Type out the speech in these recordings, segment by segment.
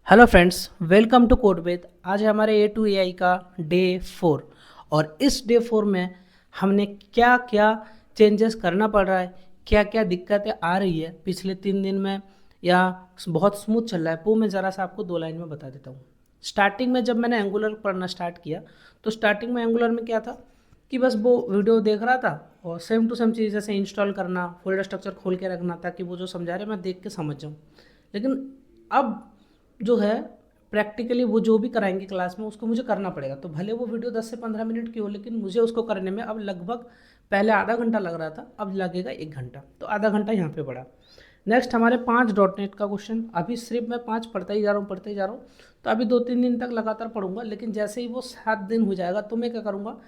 Hello friends, welcome to Codeved. आज है हमारे ए टू ए आई का डे 4। और इस डे 4 में हमने क्या क्या चेंजेस करना पड़ रहा है, क्या क्या दिक्कतें आ रही है पिछले 3 दिन में, या बहुत स्मूथ चल रहा है, वो मैं ज़रा सा आपको 2 लाइन में बता देता हूँ। स्टार्टिंग में जब मैंने एंगुलर पढ़ना स्टार्ट किया तो स्टार्टिंग में एंगुलर में क्या था कि बस वो वीडियो देख रहा था और सेम टू सेम चीज़ जैसे इंस्टॉल करना, फोल्डर स्ट्रक्चर खोल के रखना ताकि वो जो समझा रहे मैं देख के समझ जाऊँ। लेकिन अब जो है प्रैक्टिकली वो जो भी कराएंगे क्लास में उसको मुझे करना पड़ेगा, तो भले वो वीडियो 10 से 15 मिनट की हो लेकिन मुझे उसको करने में अब लगभग, पहले आधा घंटा लग रहा था अब लगेगा 1 घंटा, तो आधा घंटा यहाँ पे बढ़ा। नेक्स्ट हमारे 5 डॉट नेट का क्वेश्चन, अभी सिर्फ मैं 5 पढ़ता ही जा रहा हूँ पढ़ते ही जा रहा हूँ। तो अभी 2-3 दिन तक लगातार पढ़ूंगा, लेकिन जैसे ही वो 7 दिन हो जाएगा तो मैं क्या करूँगा,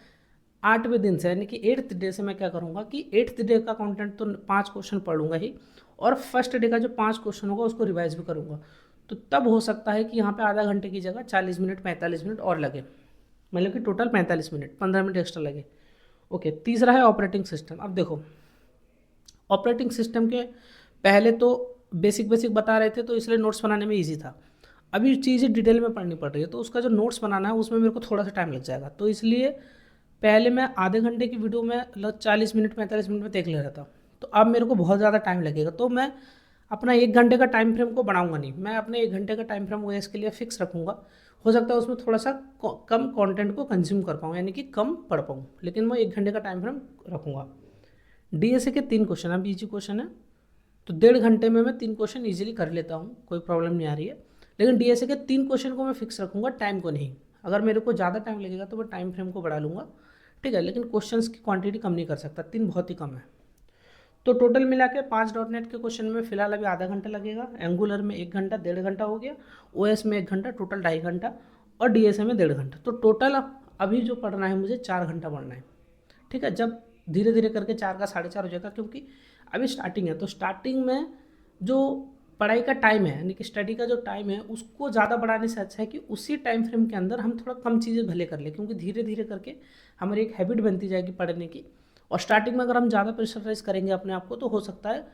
8वें दिन से यानी कि 8th डे से मैं क्या करूँगा कि 8th डे का कंटेंट तो 5 क्वेश्चन पढ़ लूँगा ही, और फर्स्ट डे का जो 5 क्वेश्चन होगा उसको रिवाइज भी करूँगा। तो तब हो सकता है कि यहाँ पे आधा घंटे की जगह 40 मिनट 45 मिनट और लगे, मतलब कि टोटल 45 मिनट, 15 मिनट एक्स्ट्रा लगे। ओके, तीसरा है ऑपरेटिंग सिस्टम। अब देखो, ऑपरेटिंग सिस्टम के पहले तो बेसिक बेसिक बता रहे थे तो इसलिए नोट्स बनाने में ईजी था। अभी चीज़ें डिटेल में पढ़नी पड़ रही है तो उसका जो नोट्स बनाना है उसमें मेरे को थोड़ा सा टाइम लग जाएगा, तो इसलिए पहले मैं आधे घंटे की वीडियो में 40 मिनट 45 मिनट में देख ले रहा था। तो अब मेरे को बहुत ज़्यादा टाइम लगेगा, तो मैं अपना 1 घंटे का टाइम फ्रेम को बढ़ाऊंगा नहीं, मैं अपने 1 घंटे का टाइम फ्रेम ओएस के लिए फिक्स रखूंगा। हो सकता है उसमें थोड़ा सा कम कंटेंट को कंज्यूम कर पाऊँ, यानी कि कम पढ़ पाऊँ, लेकिन मैं 1 घंटे का टाइम फ्रेम रखूंगा। डीएसए के 3 क्वेश्चन, अब इजी क्वेश्चन है तो 1.5 घंटे में मैं 3 क्वेश्चन ईजिली कर लेता हूँ, कोई प्रॉब्लम नहीं आ रही है। लेकिन डीएसए के 3 क्वेश्चन को मैं फिक्स रखूँगा, टाइम को नहीं। अगर मेरे को ज़्यादा टाइम लगेगा तो मैं टाइम फ्रेम को बढ़ा लूँगा, ठीक है, लेकिन क्वेश्चंस की क्वांटिटी कम नहीं कर सकता, 3 बहुत ही कम है। तो टोटल मिला के 5 डॉट नेट के क्वेश्चन में फिलहाल अभी आधा घंटा लगेगा, एंगुलर में 1 घंटा 1.5 घंटा हो गया, ओएस में 1 घंटा, टोटल 2.5 घंटा, और डीएसए में 1.5 घंटा, तो टोटल अभी जो पढ़ना है मुझे 4 घंटा पढ़ना है। ठीक है, जब धीरे धीरे करके 4 का 4.5 हो जाएगा, क्योंकि अभी स्टार्टिंग है, तो स्टार्टिंग में जो पढ़ाई का टाइम है यानी कि स्टडी का जो टाइम है उसको ज़्यादा बढ़ाने से अच्छा है कि उसी टाइम फ्रेम के अंदर हम थोड़ा कम चीज़ें भले कर ले, क्योंकि धीरे धीरे करके हमारी एक हैबिट बनती जाएगी पढ़ने की। और स्टार्टिंग में अगर हम ज़्यादा प्रेशराइज करेंगे अपने आप को तो हो सकता है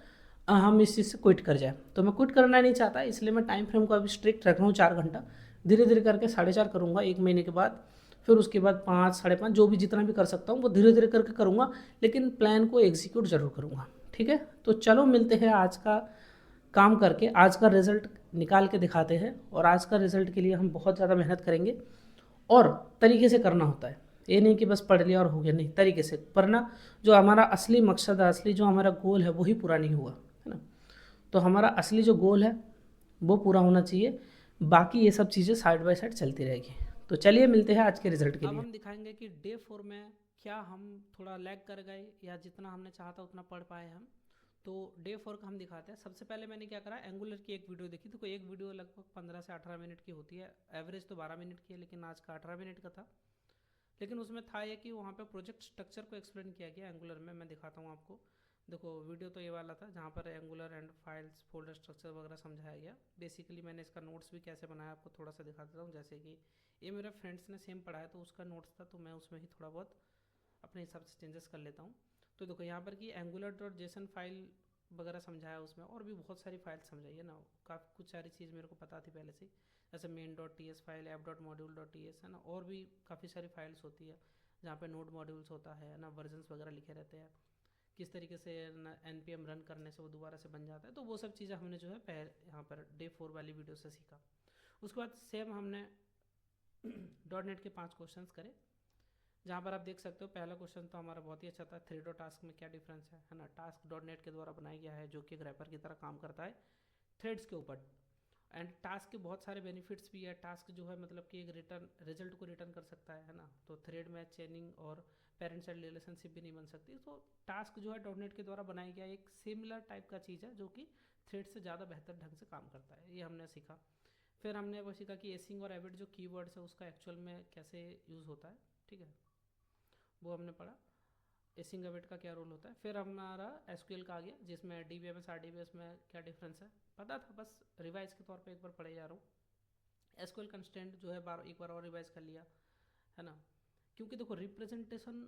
हम इस चीज़ से क्विट कर जाए, तो मैं क्विट करना नहीं चाहता, इसलिए मैं टाइम फ्रेम को अभी स्ट्रिक्ट रख रहा हूँ 4 घंटा। धीरे धीरे करके 4.5 करूँगा 1 महीने के बाद, फिर उसके बाद 5 5.5, जो भी जितना भी कर सकता हूँ वो धीरे धीरे करके करूँगा, लेकिन प्लान को एग्जीक्यूट जरूर करूँगा। ठीक है, तो चलो मिलते हैं आज का काम करके, आज का रिजल्ट निकाल के दिखाते हैं, और आज का रिजल्ट के लिए हम बहुत ज़्यादा मेहनत करेंगे, और तरीके से करना होता है। ये नहीं कि बस पढ़ लिया और हो गया, नहीं, तरीके से पढ़ना। जो हमारा असली मकसद है, असली जो हमारा गोल है वही पूरा नहीं हुआ है ना, तो हमारा असली जो गोल है वो पूरा होना चाहिए, बाकी ये सब चीज़ें साइड बाय साइड चलती रहेगी। तो चलिए मिलते हैं आज के रिजल्ट के लिए। अब हम दिखाएंगे कि डे 4 में क्या हम थोड़ा लैग कर गए या जितना हमने चाहा था उतना पढ़ पाए हम। तो डे 4 का हम दिखाते हैं। सबसे पहले मैंने क्या करा, एंगुलर की एक वीडियो देखी, तो कोई एक वीडियो लगभग 15 से 18 मिनट की होती है, एवरेज तो 12 मिनट की है, लेकिन आज का 18 मिनट का था। लेकिन उसमें था ये कि वहाँ पे प्रोजेक्ट स्ट्रक्चर को एक्सप्लेन किया गया एंगुलर में, मैं दिखाता हूँ आपको। देखो वीडियो तो ये वाला था जहाँ पर angular and files folder structure वगैरह समझाया गया। बेसिकली मैंने इसका नोट्स भी कैसे बनाया आपको थोड़ा सा दिखा देता हूँ। जैसे कि ये मेरे फ्रेंड्स ने सेम पढ़ाया तो उसका नोट्स था, तो मैं उसमें ही थोड़ा बहुत अपने हिसाब से चेंजेस कर लेता हूँ। तो देखो यहाँ पर कि एंगुलर डॉट जेसन फाइल वगैरह समझाया उसमें, और भी बहुत सारी फाइल समझाई है ना, काफ़ी कुछ सारी चीज़ मेरे को पता थी पहले से, जैसे main dot T S file, app dot module dot T S है ना, और भी काफ़ी सारी फाइल्स होती है जहाँ पे नोड मॉड्यूल्स होता है ना, वर्जन्स वगैरह लिखे रहते हैं, किस तरीके से एन पी एम रन करने से वो दोबारा से बन जाता है। तो वो सब चीज़ें हमने जो है यहाँ पर डे 4 वाली वीडियो से सीखा। उसके बाद सेम हमने डॉट नेट के 5 क्वेश्चंस करे, जहाँ पर आप देख सकते हो पहला क्वेश्चन तो हमारा बहुत ही अच्छा था, थ्रेड और टास्क में क्या डिफरेंस है ना। टास्क डॉट नेट के द्वारा बनाया गया है जो कि एक रैपर की तरह काम करता है थ्रेड्स के ऊपर। एंड टास्क के बहुत सारे बेनिफिट्स भी है। टास्क जो है मतलब कि एक रिटर्न रिजल्ट को रिटर्न कर सकता है ना, तो थ्रेड में चेनिंग और पेरेंट चाइल्ड रिलेशनशिप भी नहीं बन सकती। तो टास्क जो है डॉट नेट के द्वारा बनाया गया एक सिमिलर टाइप का चीज़ है जो कि थ्रेड से ज़्यादा बेहतर ढंग से काम करता है, ये हमने सीखा। फिर हमने वो सीखा कि एसिंग और एविड जो कीवर्ड्स है उसका एक्चुअल में कैसे यूज़ होता है, ठीक है, वो हमने पढ़ा। एसिंग एविड का क्या रोल होता है। फिर हमारा एसक्यूएल का आ गया जिसमें डीबीएमएस आरडीबीएस में क्या डिफरेंस है पता था, बस रिवाइज के तौर पे एक बार पढ़े जा रहा हूँ। एसक्यूएल कंस्टेंट जो है एक बार और रिवाइज कर लिया है ना, क्योंकि देखो रिप्रेजेंटेशन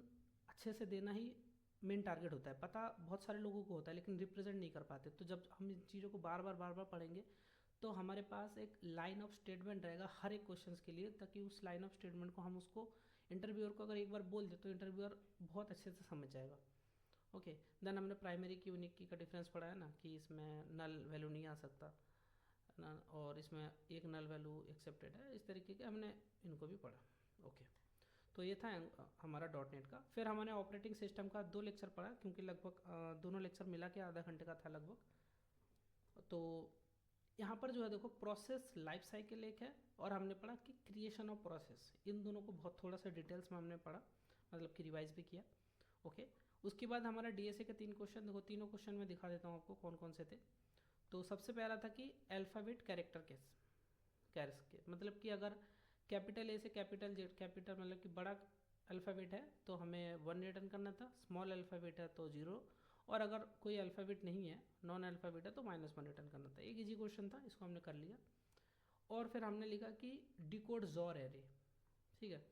अच्छे से देना ही मेन टारगेट होता है। पता बहुत सारे लोगों को होता है लेकिन रिप्रेजेंट नहीं कर पाते, तो जब हम इन चीज़ों को बार बार पढ़ेंगे तो हमारे पास एक लाइन ऑफ स्टेटमेंट रहेगा हर एक क्वेश्चंस के लिए, ताकि उस लाइन ऑफ स्टेटमेंट को हम उसको इंटरव्यूअर को अगर एक बार बोल दे तो इंटरव्यूअर बहुत अच्छे से समझ जाएगा। ओके, देन हमने प्राइमरी की यूनिक की का डिफरेंस पढ़ा है ना, कि इसमें नल वैल्यू नहीं आ सकता ना, और इसमें एक नल वैल्यू एक्सेप्टेड है, इस तरीके के हमने इनको भी पढ़ा। ओके, तो ये था हमारा .NET का। फिर हमने ऑपरेटिंग सिस्टम का 2 लेक्चर पढ़ा, क्योंकि लगभग दोनों लेक्चर मिला के आधा घंटे का था लगभग। तो यहाँ पर जो है देखो, प्रोसेस लाइफ साइकिल एक है, और हमने पढ़ा कि क्रिएशन ऑफ प्रोसेस, इन दोनों को बहुत थोड़ा सा डिटेल्स में हमने पढ़ा, मतलब कि रिवाइज भी किया। ओके, उसके बाद हमारा DSA के 3 क्वेश्चन, देखो तीनों क्वेश्चन मैं दिखा देता हूँ आपको कौन कौन से थे। तो सबसे पहला था कि अल्फ़ाबेट कैरेक्टर कैरेक्टर्स के, मतलब कि अगर कैपिटल ए से कैपिटल जेड, कैपिटल मतलब कि बड़ा अल्फ़ाबेट है तो हमें 1 रिटर्न करना था, स्मॉल अल्फ़ाबेट है तो 0, और अगर कोई अल्फ़ाबेट नहीं है, नॉन अल्फ़ाबेट है तो -1 रिटर्न करना था। एक इजी क्वेश्चन था, इसको हमने कर लिया। और फिर हमने लिखा कि डिकोड ज़ॉर एरे, ठीक है,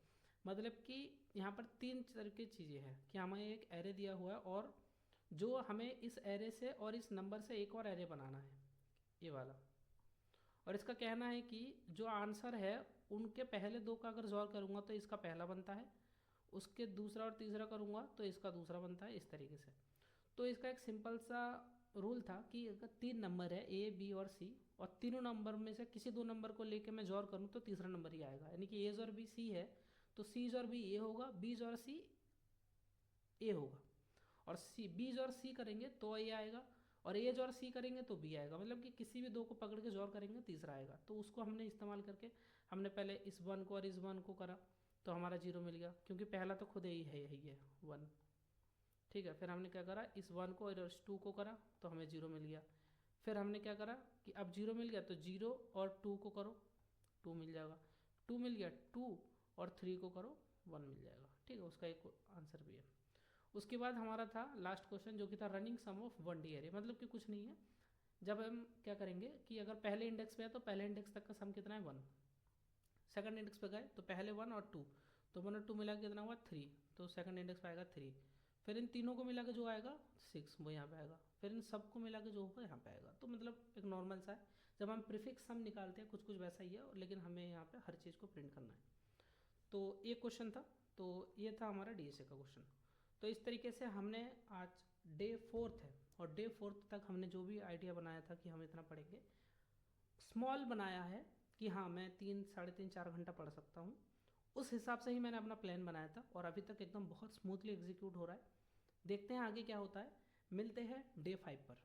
मतलब कि यहाँ पर 3 तरह की चीज़ें हैं कि हमें एक एरे दिया हुआ है, और जो हमें इस एरे से और इस नंबर से एक और एरे बनाना है, ये वाला। और इसका कहना है कि जो आंसर है उनके पहले 2 का अगर ज़ॉर करूँगा तो इसका पहला बनता है, उसके दूसरा और तीसरा करूँगा तो इसका दूसरा बनता है, इस तरीके से। तो इसका एक सिंपल सा रूल था कि अगर 3 नंबर है A B और C, और तीनों नंबर में से किसी 2 नंबर को लेके मैं ज़ॉर करूँ तो तीसरा नंबर ही आएगा, यानी कि A और B C है तो C और B A होगा, B और C A होगा, और B और C करेंगे तो A आएगा, और A और C करेंगे तो B आएगा, मतलब कि किसी भी 2 को पकड़ के जोर करेंगे तीसरा आएगा। तो उसको हमने इस्तेमाल करके हमने पहले इस 1 को और इस 1 को करा तो हमारा 0 मिल गया, क्योंकि पहला तो खुद ही है, यही है 1, ठीक है। फिर हमने क्या करा, इस 1 को और इस 2 को करा तो हमें 0 मिल गया। फिर हमने क्या करा कि अब 0 मिल गया तो 0 और 2 को करो, 2 मिल जाएगा, 2 मिल गया, 2 और 3 को करो, 1 मिल जाएगा, ठीक है। उसका एक आंसर भी है। उसके बाद हमारा था लास्ट क्वेश्चन, जो कि था running some of 1D array, मतलब कि कुछ नहीं है, जब हम क्या करेंगे कि अगर पहले इंडेक्स पे है तो पहले इंडेक्स तक का सम कितना है 1, सेकंड इंडेक्स पे गए तो पहले 1 और 2, तो 1 और 2 मिला के कितना हुआ 3, तो सेकंड इंडेक्स पे आएगा 3। फिर इन तीनों को मिला के जो आएगा 6, वो यहाँ पे आएगा। फिर इन सबको मिला के जो होगा यहाँ पे आएगा। तो मतलब एक नॉर्मल सा है, जब हम प्रीफिक्स सम निकालते हैं कुछ कुछ वैसा ही है, लेकिन हमें यहाँ पे हर चीज़ को प्रिंट करना है। तो एक क्वेश्चन था, तो ये था हमारा DSA का क्वेश्चन। तो इस तरीके से हमने आज डे 4 है, और डे 4 तक हमने जो भी आइडिया बनाया था कि हम इतना पढ़ेंगे, स्मॉल बनाया है कि हाँ मैं 3 साढ़े 3 4 घंटा पढ़ सकता हूँ, उस हिसाब से ही मैंने अपना प्लान बनाया था, और अभी तक एकदम बहुत स्मूथली एग्जीक्यूट हो रहा है। देखते हैं आगे क्या होता है। मिलते हैं डे 5 पर।